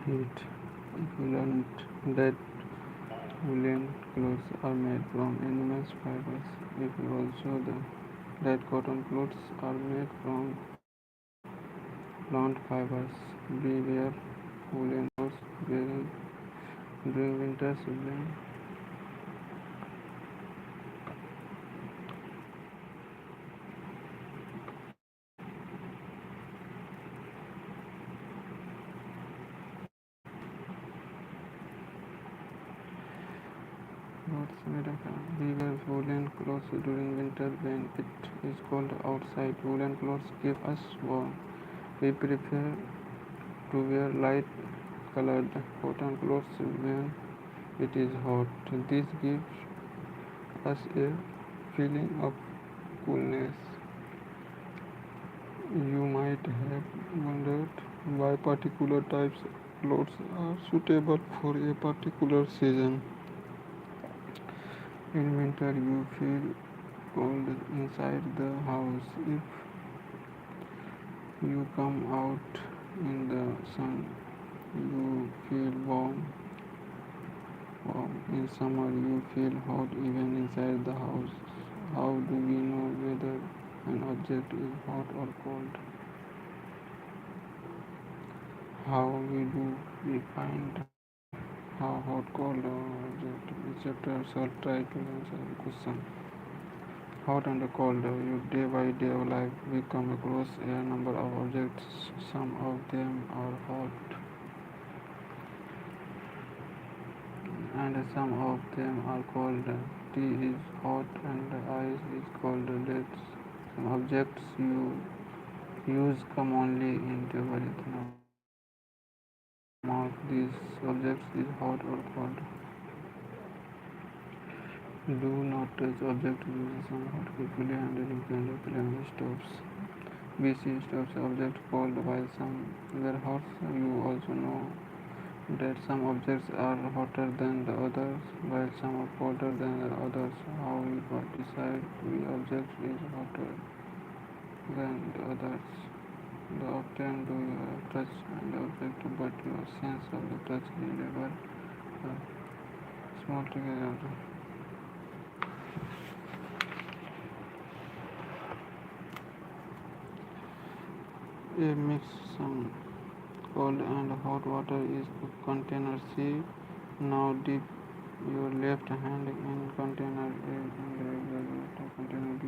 heat. If you learned that woolen clothes are made from animals' fibers, if you also that cotton clothes are made from plant fibers, beware woolen clothes during winter season. Clothes made of we wear woolen clothes during winter when it is cold outside. Woolen clothes keep us warm. We prefer to wear light colored cotton clothes when it is hot. This gives us a feeling of coolness. You might have wondered why particular types of clothes are suitable for a particular season. In winter, you feel cold inside the house. If you come out in the sun, you feel warm. In summer, you feel hot even inside the house. How do we know whether an object is hot or cold? How we do we find how hot, cold, or object? This chapter shall try to answer the question. Hot and cold. You day by day of life we come across a number of objects. Some of them are hot and some of them are cold. Tea is hot and ice is cold. Let's some objects you use commonly in everything. Among these objects is hot or cold. Do not touch objects using some hot quickly and independent cleaning stoves. We see stoves objects cold while some were hot. You also know that some objects are hotter than the others while some are colder than the others. How we decide which object is hotter than the others? The often do you touch an object but your sense of the touch is never small together. A mix some cold and hot water is container C. Now dip your left hand in container A and the container B.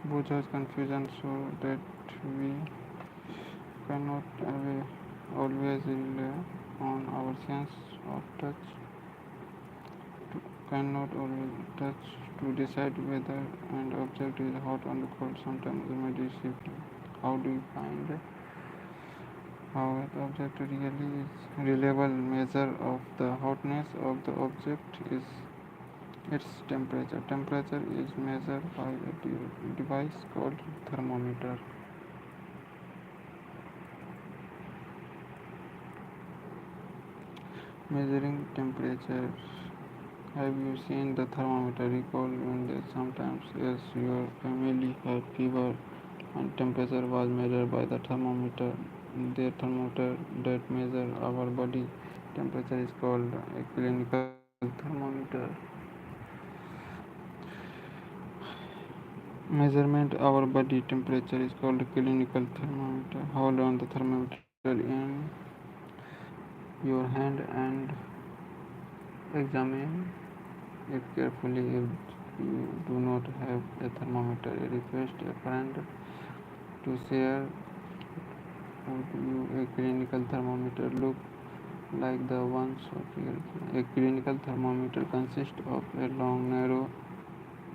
Both has confusion so that we cannot always rely on our sense of touch to, cannot always touch to decide whether an object is hot or cold. Sometimes it may deceive. How do you find how an object really is? Reliable measure of the hotness of the object is its temperature. Temperature is measured by a device called thermometer. Measuring temperature. Have you seen the thermometer? Recall when they sometimes as your family had fever and temperature was measured by the thermometer. The thermometer that measures our body temperature is called a clinical thermometer. Measurement our body temperature is called clinical thermometer. Hold on the thermometer in your hand and examine it carefully. If you do not have a thermometer, request a friend to share with you a clinical thermometer. Look like the ones of here. A clinical thermometer consists of a long, narrow,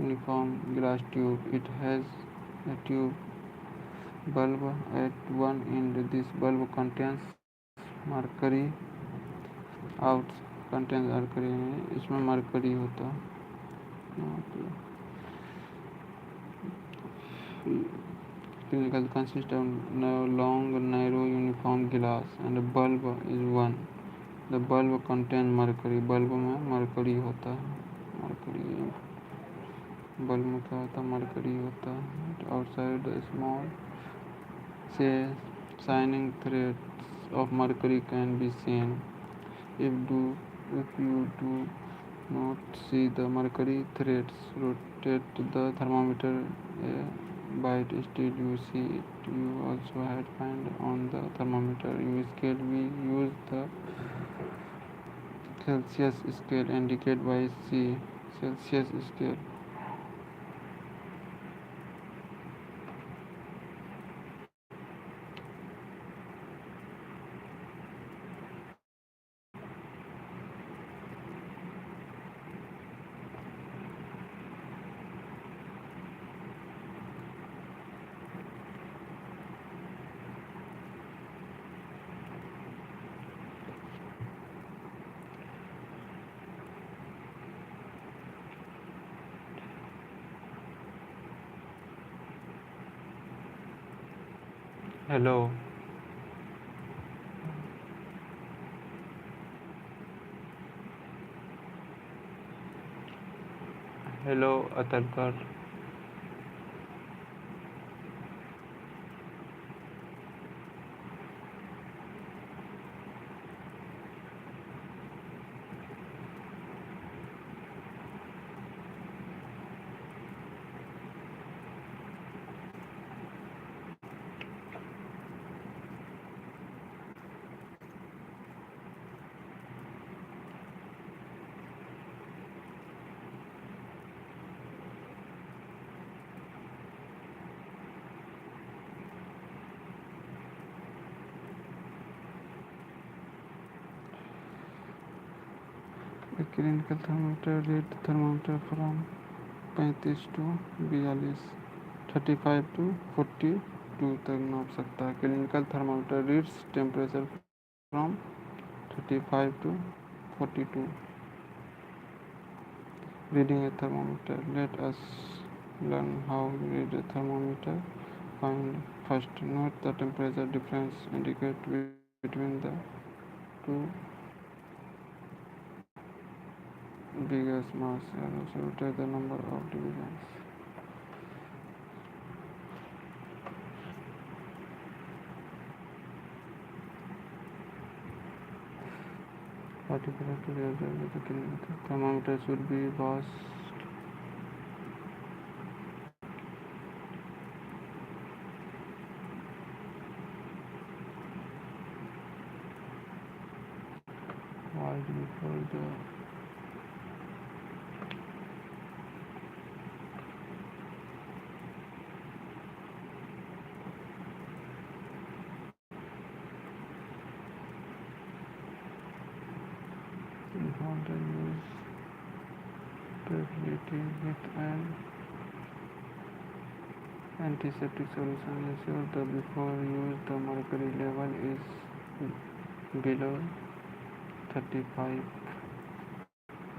uniform glass tube. It has a tube bulb at one end. This bulb mercury out contains mercury में इसमें mercury होता clinical consist of long narrow uniform glass and the bulb is one. The bulb contain mercury. bulb में mercury होता है mercury bulb में क्या होता है mercury होता है outside the small say shining threads of mercury can be seen. If do if you do not see the mercury threads, rotate the thermometer a bit. Instead, you see it. You also had find on the thermometer you scale. We use the Celsius scale indicated by C. Celsius scale. Hello. Hello, Atalkar. A clinical thermometer read thermometer from 35 to 42, 35 to 42 तक नाप सकता है. Clinical thermometer reads temperature from 35 to 42. Reading a thermometer. Let us learn how to read a thermometer. Find first. Note the temperature difference indicated between the two biggest mass. Also rotate the number of divisions. Particular to the observe with the kilometer. Thermometer should be washed wide before the use stability with an antiseptic solution. Ensure that before use the mercury level is below 35.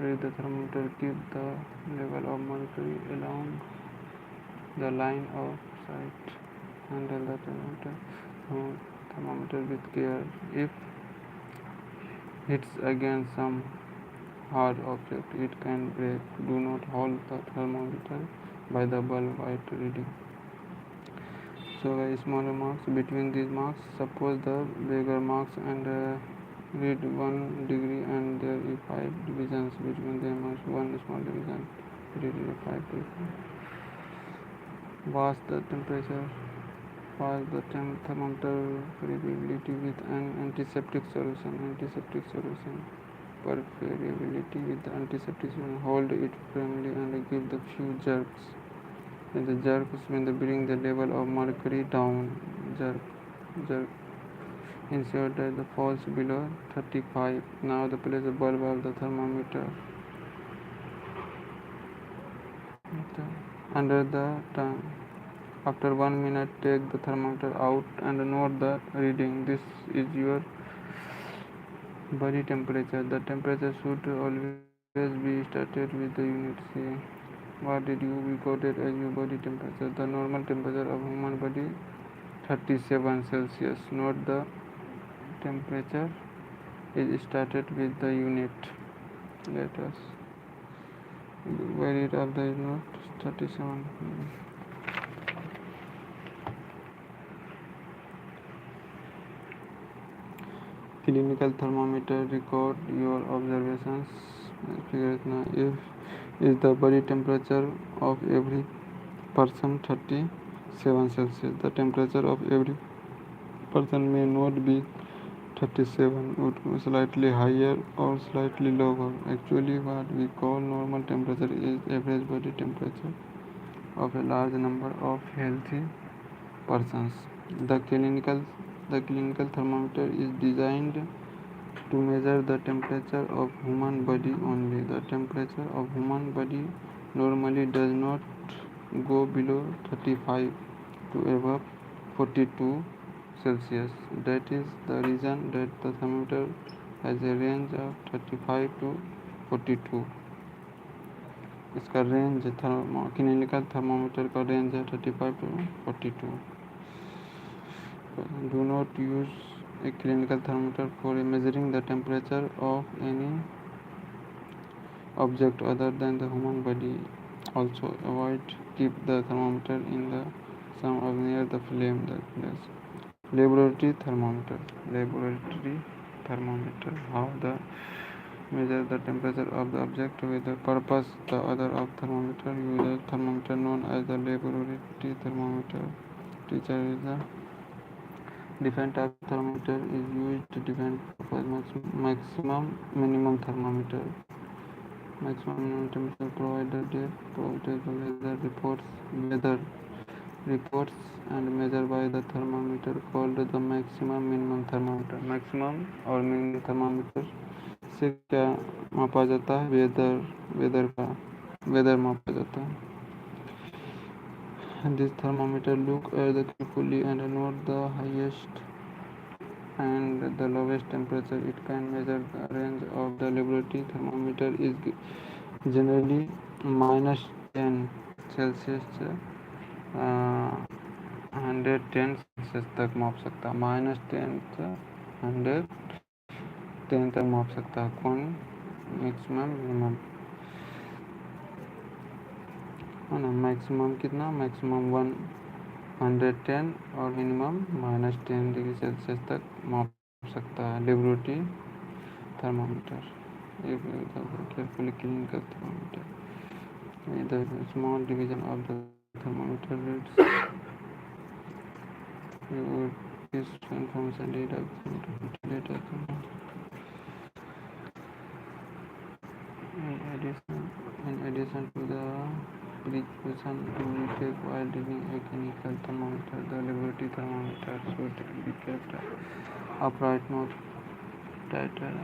Read the thermometer. Keep the level of mercury along the line of sight. Handle the thermometer with care. If hits against some hard object, it can break. Do not hold the thermometer by the bulb while reading. So very smaller marks between these marks. Suppose the bigger marks and read 1 degree and there is 5 divisions between them as one small division. Read 5 degree. Watch the temperature. Pass the thermometer variability with an antiseptic solution. Antiseptic solution. Variability with the antiseptic solution. Hold it firmly and give the few jerks. And the jerks when they bring the level of mercury down. Jerk. Ensure that the falls below 35. Now the place the bulb of the thermometer under the tongue. After 1 minute, take the thermometer out and note the reading. This is your body temperature. The temperature should always be started with the unit C. What did you recorded as your body temperature? The normal temperature of human body 37 Celsius. Note the temperature is started with the unit. Let us value of the unit 37. Clinical thermometer record your observations. If is the body temperature of every person 37 Celsius. The temperature of every person may not be 37, would be slightly higher or slightly lower. Actually, what we call normal temperature is average body temperature of a large number of healthy persons. The clinical the clinical thermometer is designed to measure the temperature of human body only. The temperature of human body normally does not go below 35 to above 42 Celsius. That is the reason that the thermometer has a range of 35 to 42. इसका range clinical thermometer का range है 35 to 42. Do not use a clinical thermometer for measuring the temperature of any object other than the human body. Also avoid keep the thermometer in the sun or near the flame. Laboratory thermometer. How the measure the temperature of the object with the purpose. The other of thermometer use a thermometer known as the laboratory thermometer. Teacher is the different type of thermometer is used to different purpose. Maximum minimum thermometer. Maximum minimum temperature provided weather reports and measured by the thermometer called the maximum minimum thermometer. Maximum और minimum thermometer से क्या मापा जाता है? Weather मापा जाता है. This thermometer look at the carefully and note the highest and the lowest temperature. It can measure the range of the laboratory thermometer is generally -10 Celsius से 110 सेल्सियस तक माप सकता है. -10 से 110 तक माप सकता है. कौन? मैक्सिमम मिनिमम है ना. मैक्सिमम कितना? मैक्सिमम 110 और मिनिमम -10 डिग्री सेल्सियस तक माप सकता है laboratory thermometer. Carefully clinical thermometer. The small division of the thermometer reads this information data in addition to the precaution we take while reading a clinical thermometer, the laboratory thermometer should be kept upright, not tighter.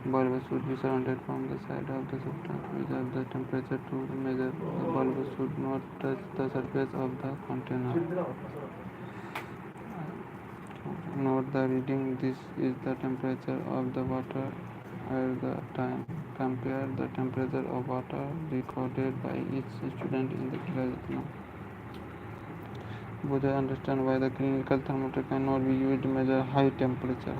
Bulb should be surrounded from the side of the substance which has the temperature to measure. The bulb should not touch the surface of the container. Note the reading. This is the temperature of the water at the time. Compare the temperature of water recorded by each student in the classroom. Both understand why the clinical thermometer cannot be used to measure high temperature.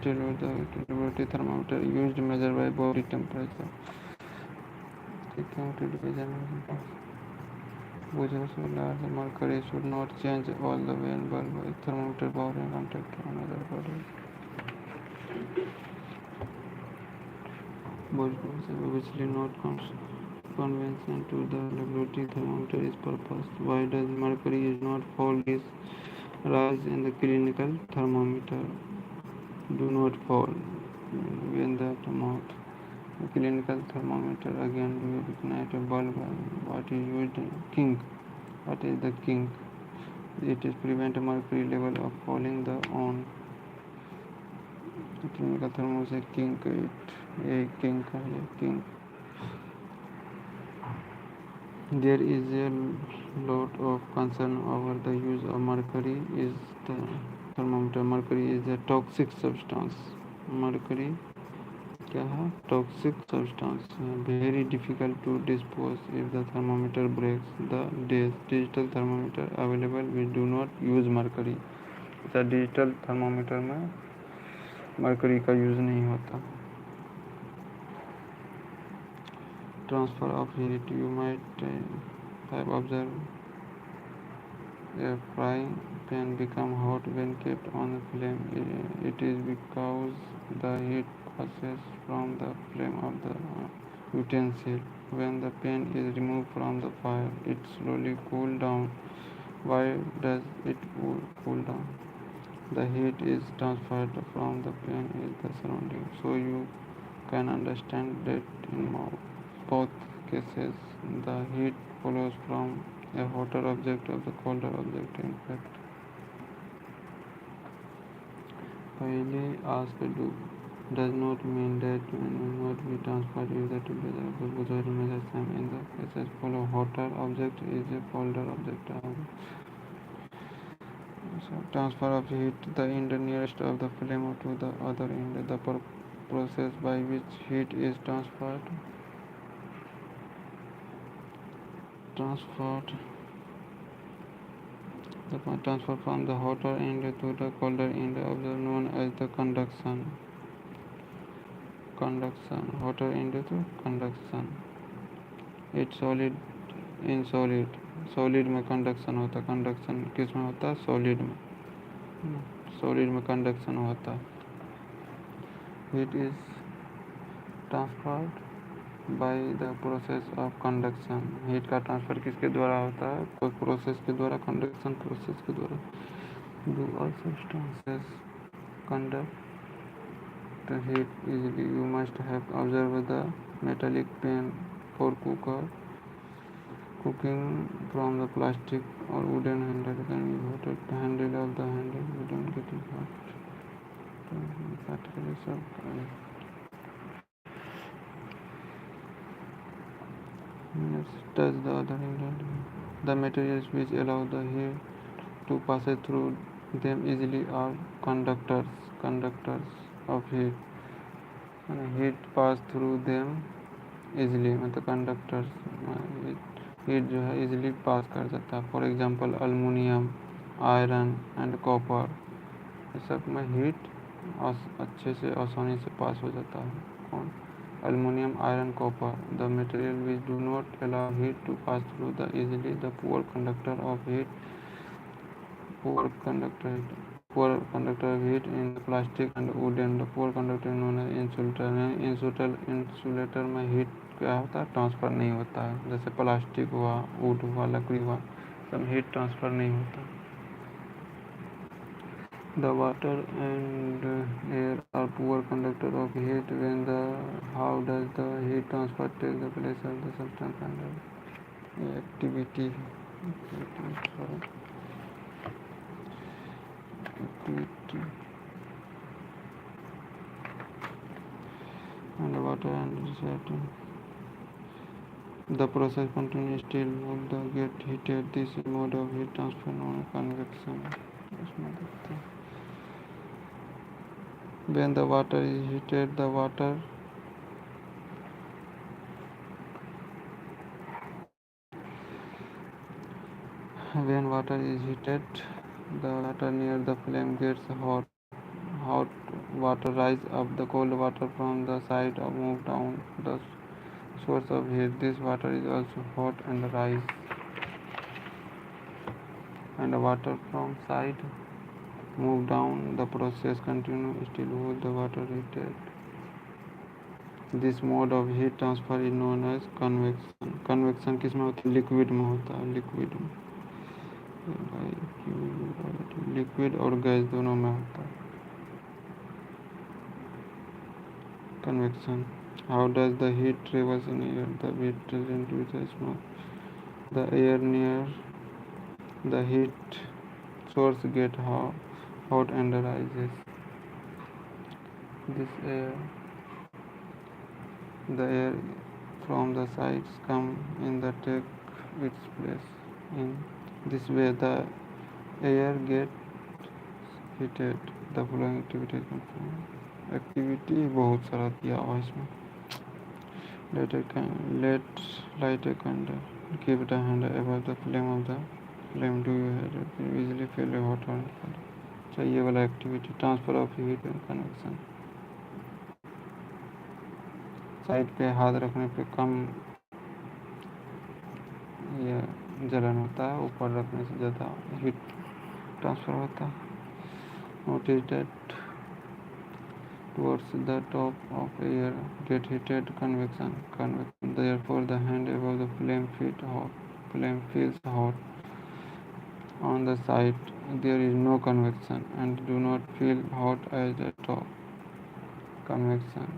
Still, with the laboratory thermometer used to measure by body temperature. The mercury should not change all the way in bulb with thermometer power in contact to another body. Obviously not convention to the laboratory thermometer is purpose. Why does mercury is not fall is rise in the clinical thermometer? Do not fall when the mouth. The clinical thermometer again will ignite a bulb. What is used? Kink. What is the kink? It is prevent mercury level of falling the on. The clinical thermometer kink it. A kink. There is a lot of concern over the use of mercury is the thermometer. Mercury is a toxic substance. Mercury क्या है? Toxic substance. Very difficult to dispose if the thermometer breaks. The digital thermometer available we do not use mercury. The digital thermometer में mercury का use नहीं होता. Transfer of heat. You might have observed a frying pan become hot when kept on the flame? It is because the heat passes from the flame of the utensil. When the pan is removed from the fire, it slowly cools down. Why does it cool down? The heat is transferred from the pan to the surrounding, so you can understand that in both cases the heat follows from a hotter object of the colder object. In fact, Bailey asked do does not mean that when will not be transferred if the temperature of the both remains the same. In the cases follow hotter object is a colder object. So transfer of heat the end nearest of the flame to the other end. The process by which heat is transferred the transfer from the hotter end to the colder end of the known as the conduction hotter end to conduction. It's solid में conduction होता है. Conduction किस में होता है? Solid में conduction होता है. Heat is transferred by the process of conduction. Heat का ट्रांसफर किसके द्वारा होता है? कोई प्रोसेस के द्वारा, कंडक्शन प्रोसेस के द्वारा. Do all substances conduct heat easily? You must have observed the metallic pan for cooking from the plastic or wooden handle can be heated. The handle of the handle wouldn't get hot. Particularly so. Touch the other handle. The materials which allow the heat to pass through them easily are conductors of heat. Heat pass through them easily, मतलब conductors heat जो है easily pass कर जाता है. For example aluminium, iron and copper, ये सब में heat अच्छे से आसानी से पास हो जाता है. कौन? Aluminium, iron, copper. The material which do not allow heat to pass through the easily the poor conductor of heat poor conductor of heat in the plastic and wooden. The poor conductor known as insulator में heat क्या होता है? Transfer नहीं होता है. जैसे plastic हुआ, would हुआ, लकड़ी हुआ, सब हीट ट्रांसफ़र नहीं होता. The water and air are poor conductor of heat. How does the heat transfer take the place of the substance under activity? And water and set. The process continues still will the get heated. This mode of heat transfer known as convection. When the water is heated, when water is heated, the water near the flame gets hot. Hot water rise up. The cold water from the side of move down the source of heat. This water is also hot and rise. And the water from side move down. The process continues still with the water heated. This mode of heat transfer is known as convection. Convection किस में होता है? Liquid में होता है. Liquid और gas दोनों में होता है convection. How does the heat travels in air? The heat travels with a smoke. The air near the heat source get hot and rises. The air from the sides come in the take its place. In this way, the air gets heated. The following activity is performed. Activity बहुत सारा दिया हुआ इसमें. Light a candle. Keep the hand above the flame of the flame. Do you have it? Easily feel a hot or cold. अच्छा, ये वाला activity transfer of heat and connection. Side पे हाथ रखने पे कम ये जलन होता है, ऊपर रखने से ज़्यादा हीट ट्रांसफ़र होता है. Notice that towards the top of air get heated convection. Therefore, the hand above the flame feels hot. On the side, there is no convection and do not feel hot as the top. Convection.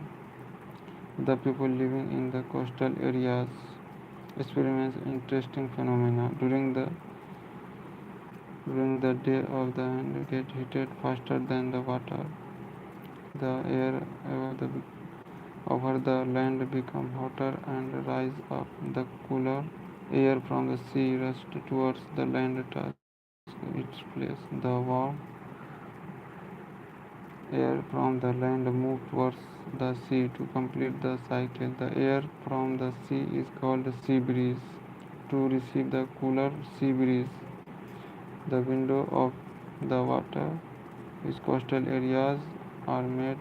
The people living in the coastal areas experience interesting phenomena. During the day of the hand get heated faster than the water. The air over the land become hotter and rise up. The cooler air from the sea rushes towards the land touch its place. The warm air from the land moves towards the sea to complete the cycle. The air from the sea is called sea breeze. To receive the cooler sea breeze, the window of the water is coastal areas are made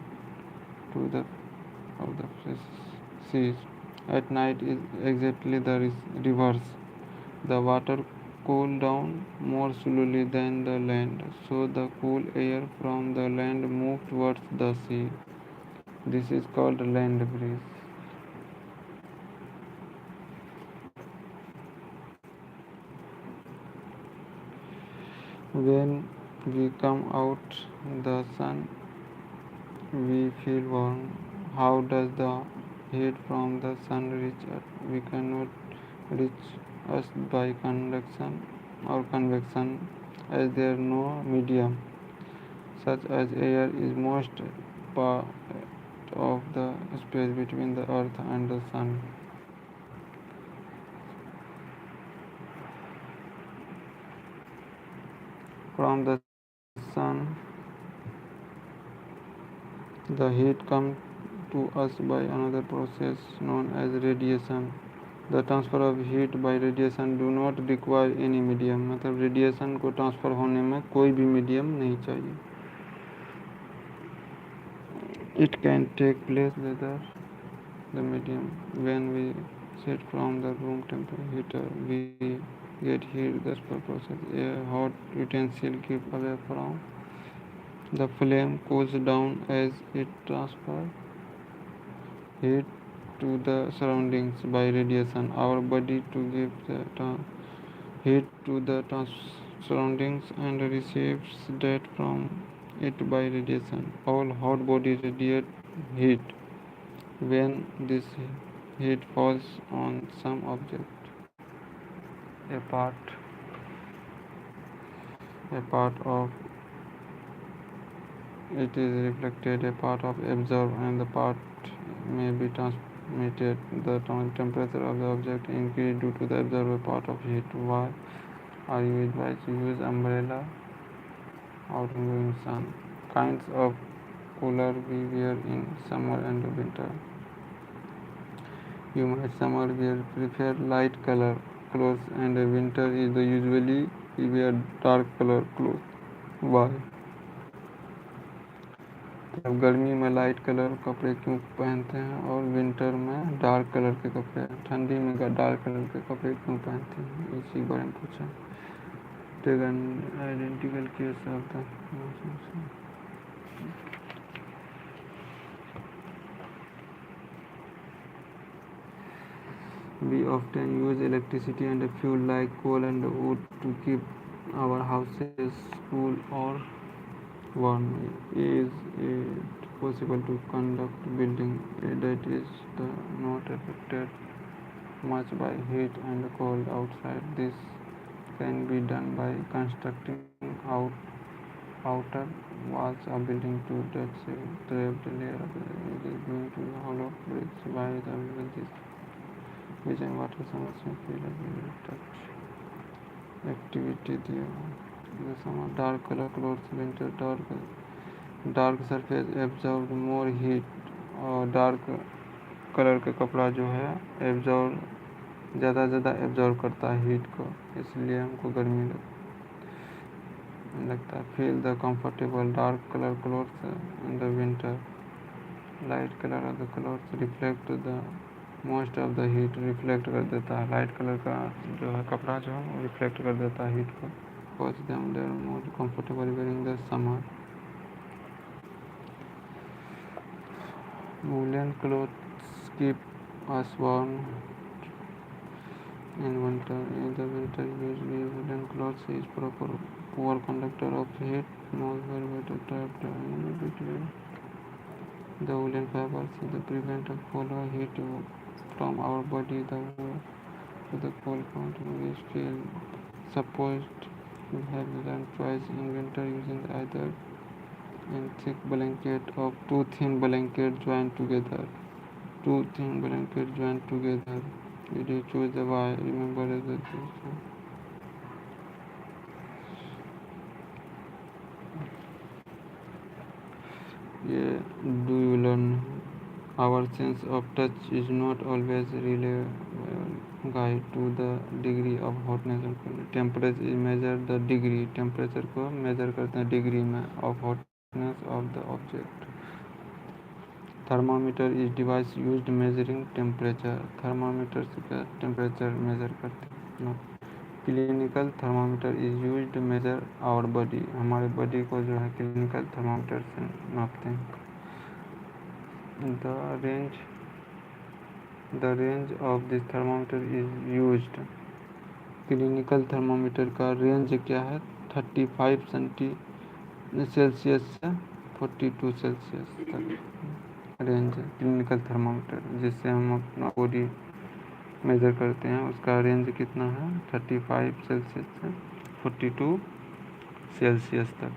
to the of the seas. At night is exactly the reverse. The water cool down more slowly than the land, so the cool air from the land moves towards the sea. This is called land breeze. When we come out in the sun, we feel warm. How does the heat from the sun reach us? We cannot reach us by conduction or convection, as there is no medium such as air is most part of the space between the earth and the sun. From the sun, the heat comes to us by another process known as radiation. The transfer of heat by radiation do not require any medium. मतलब radiation को transfer होने में कोई भी medium नहीं चाहिए. It can take place whether the medium. When we set from the room temperature heater, we get heat thus per process. A hot utensil keep away from the flame cools down as it transfers heat to the surroundings by radiation. Our body to give the heat to the surroundings and receives that from it by radiation. All hot bodies radiate heat. When this heat falls on some object, a part a part of it is reflected, a part of absorbed, and the part may be transmitted. The temperature of the object increases due to the absorbed part of heat. Why are you advised to use umbrella out in sun? Kinds of cooler we wear in summer and winter. You might summer wear prefer light color clothes and winter is the usually we wear dark color clothes. Why? अब गर्मी में light colour कपड़े क्यों पहनते हैं और winter में dark colour के कपड़े, ठंडी में डार्क कलर के कपड़े क्यों पहनते हैं, इसी बारे में पूछा. Take an identical case of the We often use electricity and fuel like coal and wood to keep our houses cool or warm. Is it possible to conduct building that is not affected much by heat and cold outside? This can be done by constructing outer walls of building to that trapped layer of it is going to hollow bricks by the this which and water समस्या feel activity दिया. The summer dark color clothes, winter dark surface absorb more heat. और dark colour का कपड़ा जो है ज़्यादा absorb करता है हीट को, इसलिए हमको गर्मी लगता है. Feel the comfortable dark colour clothes in the winter. Light colour of the clothes reflect the most of the heat. Reflect कर देता है लाइट कलर का जो है कपड़ा जो है रिफ्लेक्ट कर देता है हीट को. cause them they are more comfortable during the summer. Woolen clothes keep us warm in winter. In the winter, usually woolen clothes is proper poor conductor of heat, most very better trapped between the woolen fibers to prevent a polar heat from our body. The to the cold front we still supposed we have learned twice in winter using either and thick blanket of two thin blanket joined together. Two thin blanket joined together. Did you choose the why? Remember the yeah, do you learn? Our sense of touch is not always reliable guide to the degree of hotness and coldness. Temperature is measure the degree temperature को major करते हैं degree में of hotness of the object. Thermometer is device used measuring temperature. Thermometer से temperature measure करते हैं. Clinical thermometer is used to measure our body. हमारे body को जो है क्लिनिकल थर्मामीटर से नापते हैं. The range of this thermometer is used. Clinical thermometer का रेंज क्या है? 35 सेल्सियस से 42 सेल्सियस तक रेंज है क्लिनिकल थर्मामीटर, जिससे हम अपना बॉडी मेजर करते हैं. उसका रेंज कितना है? 35 सेल्सियस से 42 सेल्सियस तक.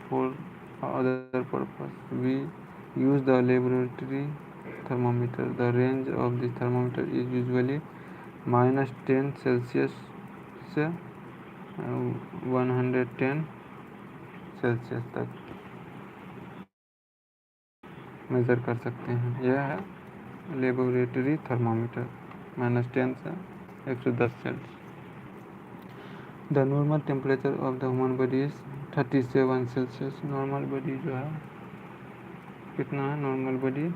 For other purpose we use the laboratory thermometer. The range of this thermometer is usually -10 celsius से 110 सेल्सियस तक मेज़र कर सकते हैं. यह है लेबोरेटरी थर्मामीटर. -10 से 110 Celsius. The normal temperature of the human body is 37 Celsius. Normal body जो है कितना है? नॉर्मल बॉडी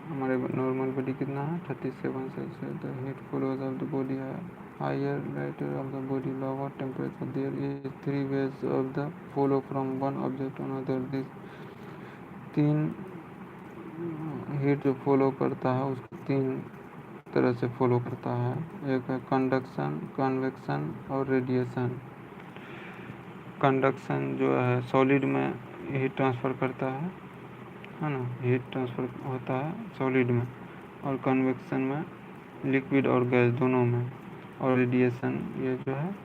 हमारे नॉर्मल बॉडी कितना है? 37 Celsius. The heat flows of the body है higher rate of the body lower temperature. There is 3 ways of the flow from one object to another. This 3 heat जो flow करता है उसको 3 तरह से फॉलो करता है. एक है कंडक्शन, कन्वेक्शन और रेडिएशन. कंडक्शन जो है सॉलिड में हीट ट्रांसफ़र करता है ना. हीट ट्रांसफ़र होता है सॉलिड में. और कन्वेक्शन में लिक्विड और गैस दोनों में. और रेडिएशन ये जो है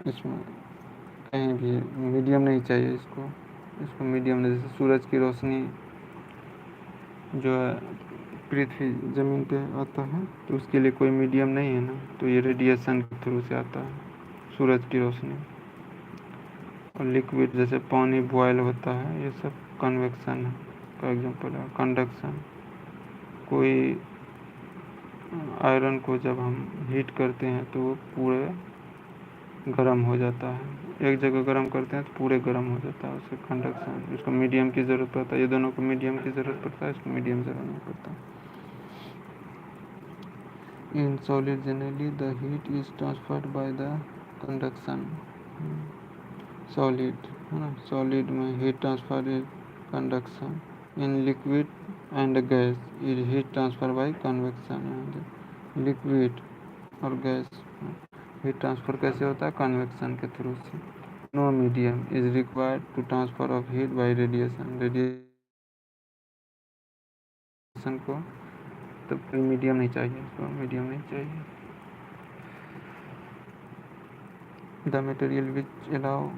इसमें कहीं भी मीडियम नहीं चाहिए इसको मीडियम नहीं. जैसे सूरज की रोशनी जो है पृथ्वी ज़मीन पे आता है तो उसके लिए कोई मीडियम नहीं है ना, तो ये रेडिएशन के थ्रू से आता है सूरज की रोशनी. और लिक्विड जैसे पानी बॉयल होता है ये सब कन्वेक्शन का एग्जांपल है. कंडक्शन कोई आयरन को जब हम हीट करते हैं तो वो पूरे गर्म हो जाता है. एक जगह गर्म करते हैं तो पूरे गर्म हो जाता है. उससे कंडक्शन. इसको मीडियम की ज़रूरत पड़ता है. ये दोनों को मीडियम की ज़रूरत पड़ता है. इसको मीडियम ज़रूरत नहीं पड़ता. In solid generally the heat is transferred by the conduction. Solid है ना. सॉलिड में heat transfer is conduction. In liquid and gas is heat transfer by convection. Liquid और गैस हीट ट्रांसफ़र कैसे होता है? कन्वेक्शन के थ्रू से. No medium is required to transfer of heat by radiation. Radiation को तो कोई मीडियम नहीं चाहिए. इसको मीडियम नहीं चाहिए. The material which allow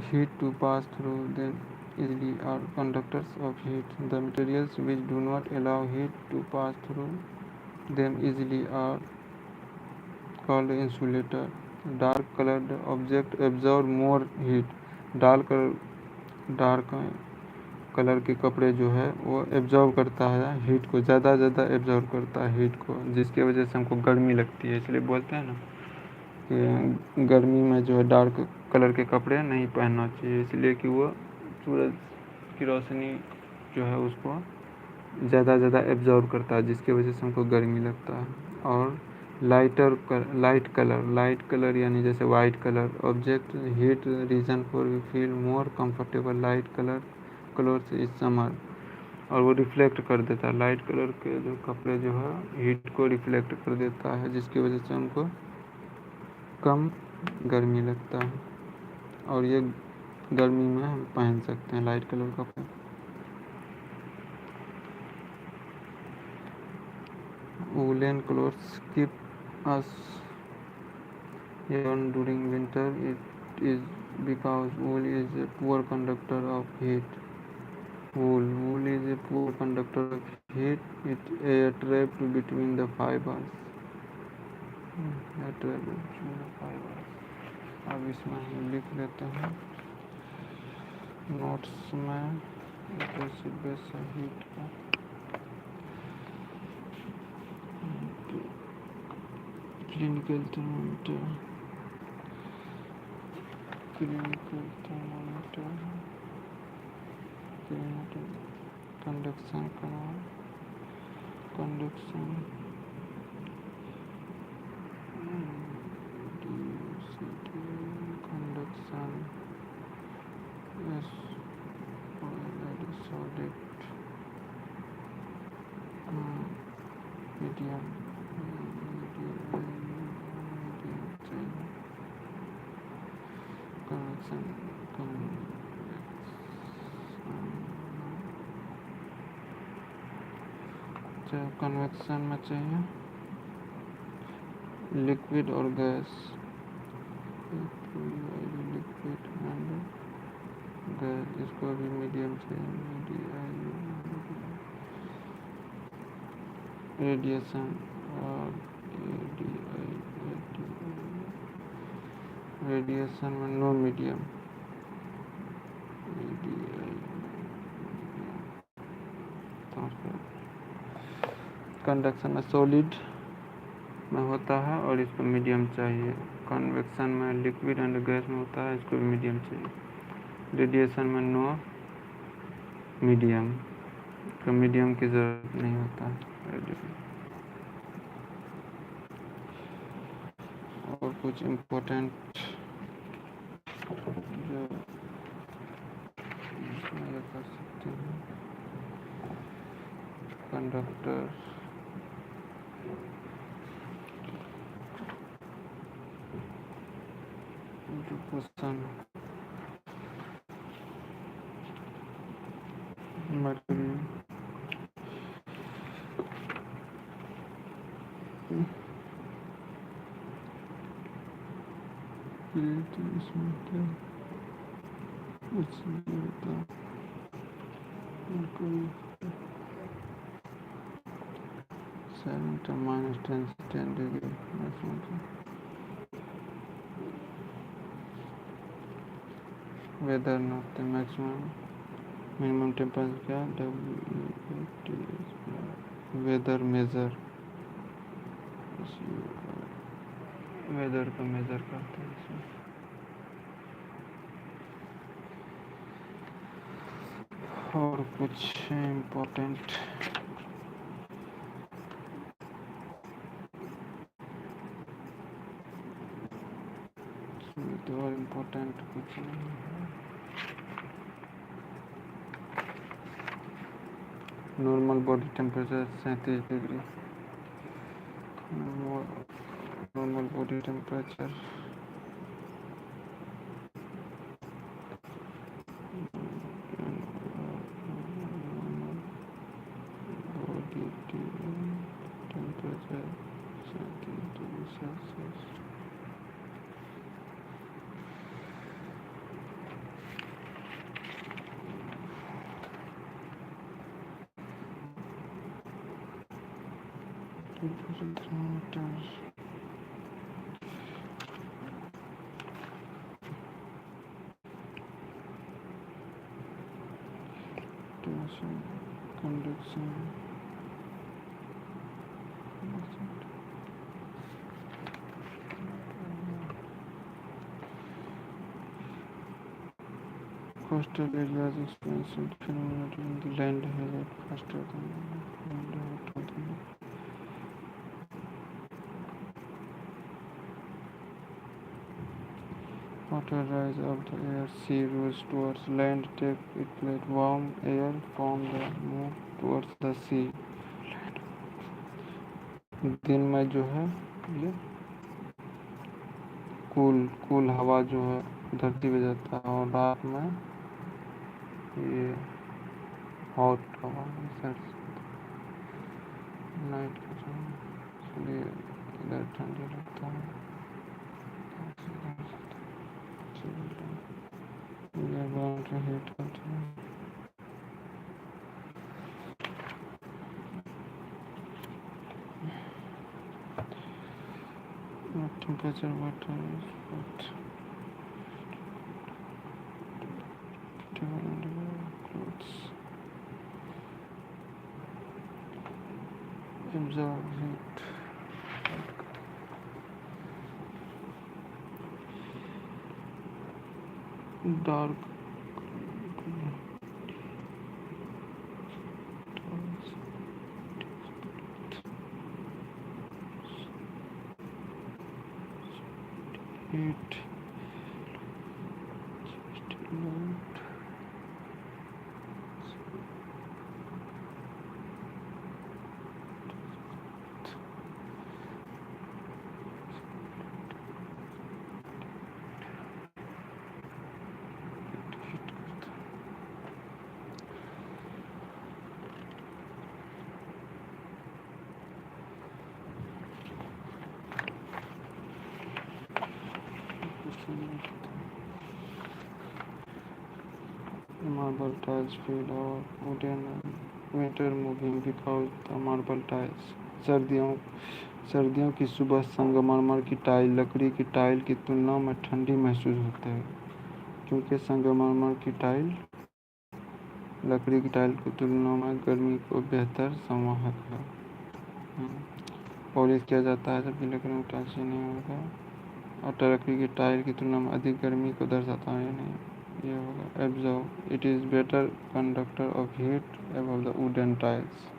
heat to pass through them easily are conductors of heat. The materials which do not allow heat to pass through them easily are called insulator. Dark colored object absorb more heat. Dark colour के कपड़े जो है वो absorb करता है heat को. ज़्यादा absorb करता है हीट को, जिसकी वजह से हमको गर्मी लगती है. इसलिए बोलते हैं ना कि गर्मी में जो है डार्क कलर के कपड़े नहीं पहनना चाहिए, इसलिए कि वो सूरज की रोशनी जो है उसको ज़्यादा एब्जॉर्ब करता है, जिसकी वजह से हमको गर्मी लगता है. और लाइट कलर यानी जैसे white colour object heat reason for we feel more comfortable light colour clothes is summer, और वो रिफ्लेक्ट कर देता है, लाइट कलर के जो कपड़े जो है हीट को रिफ्लेक्ट कर देता है, जिसकी वजह से हमको कम गर्मी लगता है, और ये गर्मी में हम पहन सकते हैं लाइट कलर कपड़े। Woollen clothes keep us warm during winter. It is because wool is a poor conductor of heat. Wool is a poor conductor of heat. It air trapped between the fibers. Air trapped between the fibers. अब इसमें हम लिख लेते हैं notes में base heat का clinical thermometer conduction conduction solid medium convection convection में चाहिए लिक्विड और गैस, लिक्विड एंड गैस, इसको भी मीडियम चाहिए, रेडिएशन और रेडिएशन में नो मीडियम, कंडक्शन में सॉलिड में होता है और इसको मीडियम चाहिए, कन्वेक्शन में लिक्विड एंड गैस में होता है, इसको भी मीडियम चाहिए, रेडिएशन में नो मीडियम, तो मीडियम की ज़रूरत नहीं होता है। और कुछ इम्पोर्टेंट जो इसमें ये कर सकते हैं, कंडक्टर डिफ्यूजन मर्क्यूरी इसमें क्या -10 degree whether not maximum minimum temperature क्या वेदर मेजर, वेदर को मेजर करते हैं इसमें। और कुछ इम्पोर्टेंट तो और इम्पोर्टेंट कुछ नहीं है। Normal body temperature 37 degree, normal body temperature body temperature 37 degree Celsius. Conduction coastal areas experiencing phenomena during the land has faster than land hotter than Water rise up the air, sea rolls towards land, take it let warm air from the move towards the sea. दिन में जो है ये cool cool हवा जो है धरती पे जाता है और रात में ये हॉट हवा नाइट का समय इसलिए इधर ठंडी लगता है इधर बाउंड्री हीट करती है temperature water is what clothes absorb heat dark heat light marble tiles feel our wooden winter moving because the marble tiles सर्दियों सर्दियों की सुबह संगमरमर की टाइल लकड़ी की टाइल की तुलना में ठंडी महसूस होती है क्योंकि संगमरमर की टाइल लकड़ी की टाइल की तुलना में गर्मी को बेहतर संवाहक है पॉलिश किया जाता है जबकि लकड़ी में टाइल से नहीं होगा और लकड़ी की टाइल की तुलना में अधिक गर्मी को दर्शाता है नहीं ये होगा absorb it is better conductor of heat above the wooden tiles